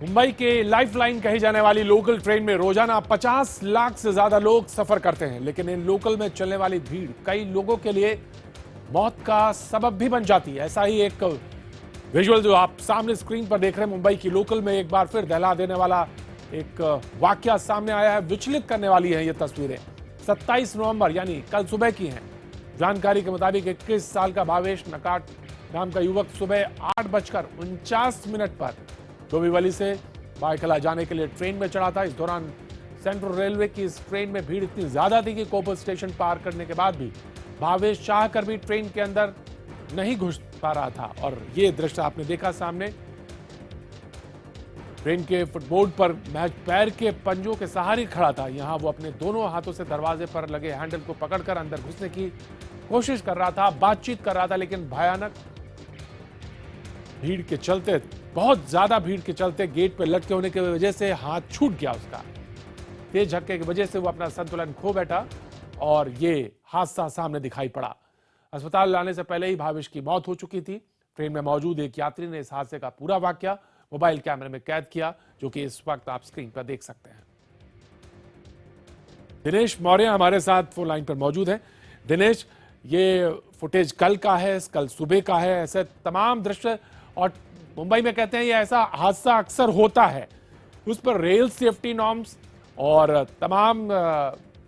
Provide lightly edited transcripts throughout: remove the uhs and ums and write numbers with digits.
मुंबई के लाइफलाइन कही जाने वाली लोकल ट्रेन में रोजाना 50 लाख से ज्यादा लोग सफर करते हैं, लेकिन इन लोकल में चलने वाली भीड़ कई लोगों के लिए मौत का सबब भी बन जाती है। ऐसा ही एक विजुअल जो आप सामने स्क्रीन पर देख रहे हैं, मुंबई की लोकल में एक बार फिर दहला देने वाला एक वाकया सामने आया है। विचलित करने वाली है ये तस्वीरें। 27 नवंबर यानी कल सुबह की हैं। जानकारी के मुताबिक 21 साल का भावेश नकाट नाम का युवक सुबह 8:49 पर डोंबिवली से बायखला जाने के लिए ट्रेन में चढ़ा था। इस दौरान सेंट्रल रेलवे की इस ट्रेन में भीड़ इतनी ज्यादा थी कि कोपर स्टेशन पार करने के बाद भी भावेश चाह कर भी ट्रेन के अंदर नहीं घुस पा रहा था। और ये दृश्य आपने देखा सामने, ट्रेन के फुटबोर्ड पर महज पैर के पंजों के सहारे खड़ा था। यहां वो अपने दोनों हाथों से दरवाजे पर लगे हैंडल को पकड़कर अंदर घुसने की कोशिश कर रहा था, बातचीत कर रहा था, लेकिन भयानक भीड़ के चलते, बहुत ज्यादा भीड़ के चलते गेट पे लटके होने की वजह से हाथ छूट गया उसका। तेज झटके की वजह से वो अपना संतुलन खो बैठा और ये हादसा सामने दिखाई पड़ा। अस्पताल लाने से पहले ही भावेश की मौत हो चुकी थी। ट्रेन में मौजूद एक यात्री ने इस हादसे का पूरा वाकया मोबाइल कैमरे में कैद किया, जो कि इस वक्त आप स्क्रीन पर देख सकते हैं। दिनेश मौर्य हमारे साथ फोन लाइन पर मौजूद है। दिनेश, ये फुटेज कल का है, कल सुबह का है, ऐसे तमाम दृश्य, और मुंबई में कहते हैं ये ऐसा हादसा अक्सर होता है, उस पर रेल सेफ्टी नॉर्म्स और तमाम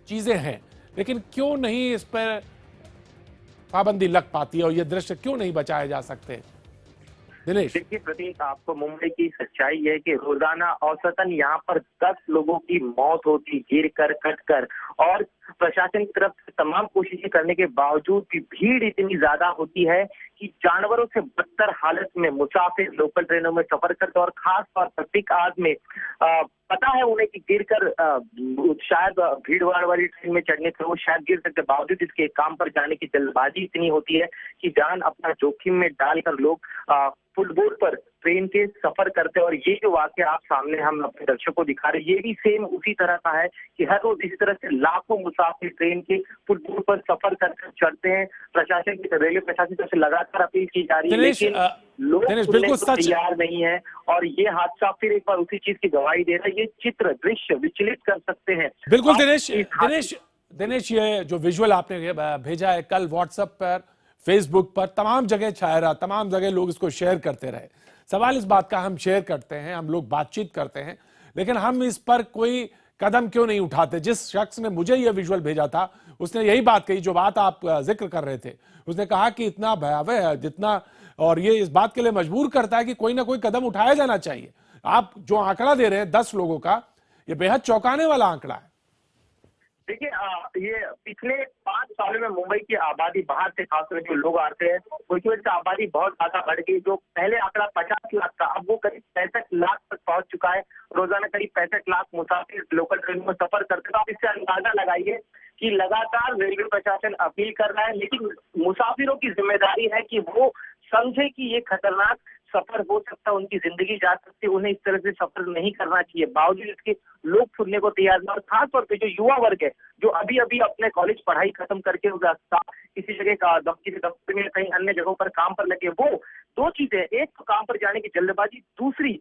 चीजें हैं, लेकिन क्यों नहीं इस पर पाबंदी लग पाती है और ये दृश्य क्यों नहीं बचाए जा सकते? दिनेश, देखिए प्रतीक, आपको मुंबई की सच्चाई है कि रोजाना औसतन यहाँ पर 10 लोगों की मौत होती, गिर कर, कट कर, और प्रशासन की तरफ से तमाम कोशिशें करने के बावजूद भी भीड़ इतनी ज्यादा होती है कि जानवरों से बदतर हालत में मुसाफिर लोकल ट्रेनों में सफर करते हैं। और खास तौर पर पीक आवर्स में पता है उन्हें कि गिरकर शायद भीड़ भाड़ वाली ट्रेन में चढ़ने से वो शायद गिर सकते, बावजूद इसके काम पर जाने की जल्दबाजी इतनी होती है कि जान अपना जोखिम में डालकर लोग फुटबोर्ड पर ट्रेन के सफर करते हैं। और ये जो वाकया आप सामने हम अपने दर्शकों को दिखा रहे हैं, ये भी सेम उसी तरह का है कि हर रोज इसी तरह से लाखों मुसाफिर ट्रेन के फुटबोर्ड पर सफर करके चढ़ते हैं। प्रशासन की, रेलवे प्रशासन की तरफ से लगातार अपील की जा रही है, लेकिन लोग सुनने को तैयार नहीं है। और ये हादसा फिर एक बार उसी चीज की गवाही दे रहा है। ये चित्र, दृश्य विचलित कर सकते हैं। बिल्कुल दिनेश, ये जो विजुअल आपने भेजा है कल व्हाट्सएप पर, फेसबुक पर, तमाम जगह छाया रहा, तमाम जगह लोग इसको शेयर करते रहे। सवाल इस बात का, हम शेयर करते हैं, हम लोग बातचीत करते हैं, लेकिन हम इस पर कोई कदम क्यों नहीं उठाते? जिस शख्स ने मुझे यह विजुअल भेजा था उसने यही बात कही जो बात आप जिक्र कर रहे थे। उसने कहा कि इतना भयावह है जितना, और ये इस बात के लिए मजबूर करता है कि कोई ना कोई कदम उठाया जाना चाहिए। आप जो आंकड़ा दे रहे हैं 10 लोगों का, ये बेहद चौंकाने वाला आंकड़ा है। देखिए, ये पिछले 5 सालों में मुंबई की आबादी, बाहर से खासकर जो लोग आते हैं, उनकी वजह से आबादी बहुत ज्यादा बढ़ गई। जो पहले आंकड़ा 50 लाख था, अब वो करीब 65 लाख तक पहुंच चुका है। रोजाना करीब 65 लाख मुसाफिर लोकल ट्रेन में सफर करते हैं। तो आप इससे अंदाजा लगाइए कि लगातार रेलवे प्रशासन अपील कर रहा है, लेकिन मुसाफिरों की जिम्मेदारी है कि वो समझे कि ये खतरनाक सफर हो सकता है, उनकी जिंदगी जा सकती है, उन्हें इस तरह से सफर नहीं करना चाहिए। बावजूद इसके लोग सुनने को तैयार नहीं। और खासतौर पे जो युवा वर्ग है, जो अभी अभी अपने कॉलेज पढ़ाई खत्म करके किसी जगह का दफ्तर में, कहीं अन्य जगहों पर काम पर लगे, वो दो चीजें, एक तो काम पर जाने की जल्दबाजी, दूसरी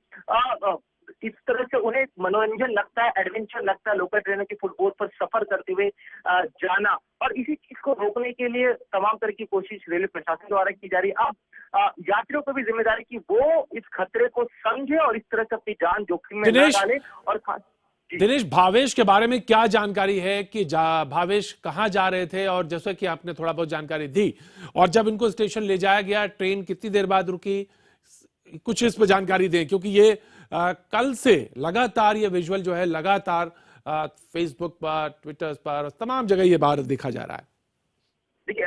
इस तरह से उन्हें मनोरंजन लगता है, एडवेंचर लगता है लोकल ट्रेनों के फुटबोर्ड पर सफर करते हुए जाना। और इसी चीज को रोकने के लिए तमाम तरह की कोशिश रेलवे प्रशासन द्वारा की जा रही है। अब यात्रियों को भी जिम्मेदारी कि वो इस खतरे को समझे और इस तरह से अपनी जान जोखिम में न डाले। और दिनेश, भावेश के बारे में क्या जानकारी है कि भावेश कहां जा रहे थे? और जैसे कि आपने थोड़ा बहुत जानकारी दी, और जब इनको स्टेशन ले जाया गया, ट्रेन कितनी देर बाद रुकी, कुछ इस पर जानकारी दें, क्योंकि ये कल से लगातार ये विजुअल जो है लगातार फेसबुक पर, ट्विटर पर, तमाम जगह ये बार देखा जा रहा है। देखिए,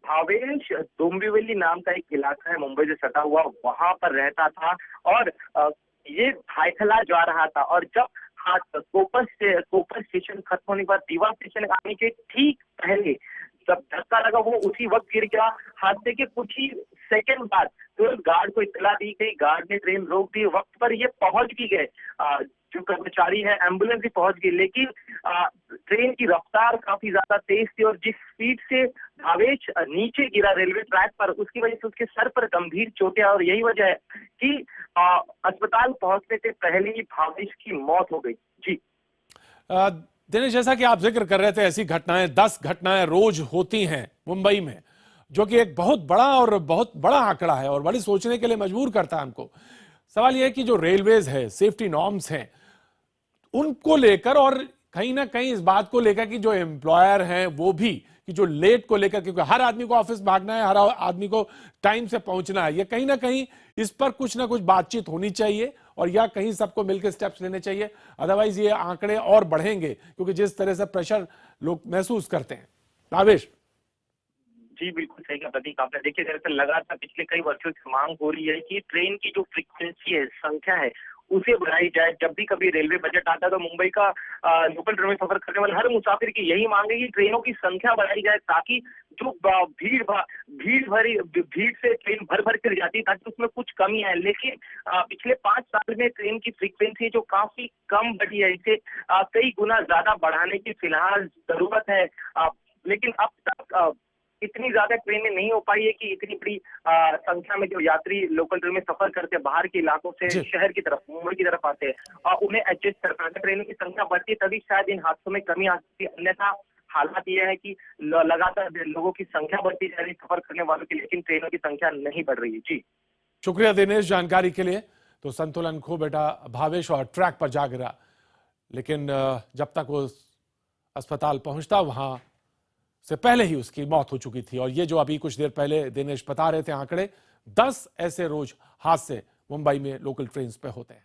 भावेश डोंबिवली नाम का एक इलाका है मुंबई से सटा हुआ, वहां पर रहता था और ये बायखला जा रहा था। और जब कोपर स्टेशन खत्म होने के बाद दीवा स्टेशन आने के ठीक पहले जब धक्का लगा, वो उसी वक्त गिर गया। हादसे के कुछ ही सेकंड बाद तो गार्ड को इत्तला दी गई, गार्ड ने ट्रेन रोक दी, वक्त पर ये पहुंच भी गए। जो कर्मचारी है, एम्बुलेंस भी पहुंच गई, लेकिन ट्रेन की रफ्तार काफी ज्यादा तेज थी और जिस स्पीड से भावेश नीचे गिरा रेलवे ट्रैक पर, उसकी वजह से उसके सर पर गंभीर चोटें और यही वजह है कि अस्पताल पहुंचने से पहले ही भावेश की मौत हो गई। जी दिनेश, जैसा कि आप जिक्र कर रहे थे, ऐसी घटनाएं 10 घटनाएं रोज होती हैं मुंबई में, जो कि एक बहुत बड़ा आंकड़ा है और बड़ी सोचने के लिए मजबूर करता है हमको। सवाल यह है कि जो रेलवेज है, सेफ्टी नॉर्म्स हैं, उनको लेकर और कहीं ना कहीं इस बात को लेकर कि जो एम्प्लॉयर हैं वो भी, कि जो लेट को लेकर, क्योंकि हर आदमी को ऑफिस भागना है, हर आदमी को टाइम से पहुंचना है, ये कहीं ना कहीं इस पर कुछ ना कुछ बातचीत होनी चाहिए और या कहीं सबको मिलकर स्टेप्स लेने चाहिए। अदरवाइज ये आंकड़े और बढ़ेंगे, क्योंकि जिस तरह से प्रेशर लोग महसूस करते हैं। भावेश जी बिल्कुल सही कहा प्रतीक आपने। देखिए, दरअसल लगातार पिछले कई वर्षों से मांग हो रही है कि ट्रेन की जो फ्रीक्वेंसी है, संख्या है, उसे बढ़ाई जाए। जब भी कभी रेलवे बजट आता है तो मुंबई का लोकल ट्रेन में सफर करने वाले हर मुसाफिर की यही मांग है कि ट्रेनों की संख्या बढ़ाई जाए, ताकि जो भीड़ से ट्रेन भर भर कर जाती है, ताकि उसमें कुछ कमी आए। लेकिन पिछले 5 साल में ट्रेन की फ्रीक्वेंसी जो काफी कम बढ़ी है, इसे कई गुना ज्यादा बढ़ाने की फिलहाल जरूरत है। लेकिन अब तक इतनी ज्यादा ट्रेनें नहीं हो पाई है कि इतनी बड़ी संख्या में जो यात्री लोकल ट्रेन में सफर करते हैं, बाहर के इलाकों से शहर की तरफ, मुंबई की तरफ आते हैं, और उन्हें एडजस्ट कर पाते। ट्रेनों की संख्या बढ़ती है तभी शायद इन हादसों में कमी आ सकती है। अन्यथा हालात यह है कि लगातार लोगों की संख्या बढ़ती जा रही है सफर करने वालों की, लेकिन ट्रेनों की संख्या नहीं बढ़ रही है। जी शुक्रिया दिनेश जानकारी के लिए। तो संतुलन खो बेटा भावेश और ट्रैक पर जा गिरा, लेकिन जब तक वो अस्पताल पहुंचता वहां से पहले ही उसकी मौत हो चुकी थी। और ये जो अभी कुछ देर पहले दिनेश बता रहे थे आंकड़े, 10 ऐसे रोज हादसे मुंबई में लोकल ट्रेन पे होते हैं।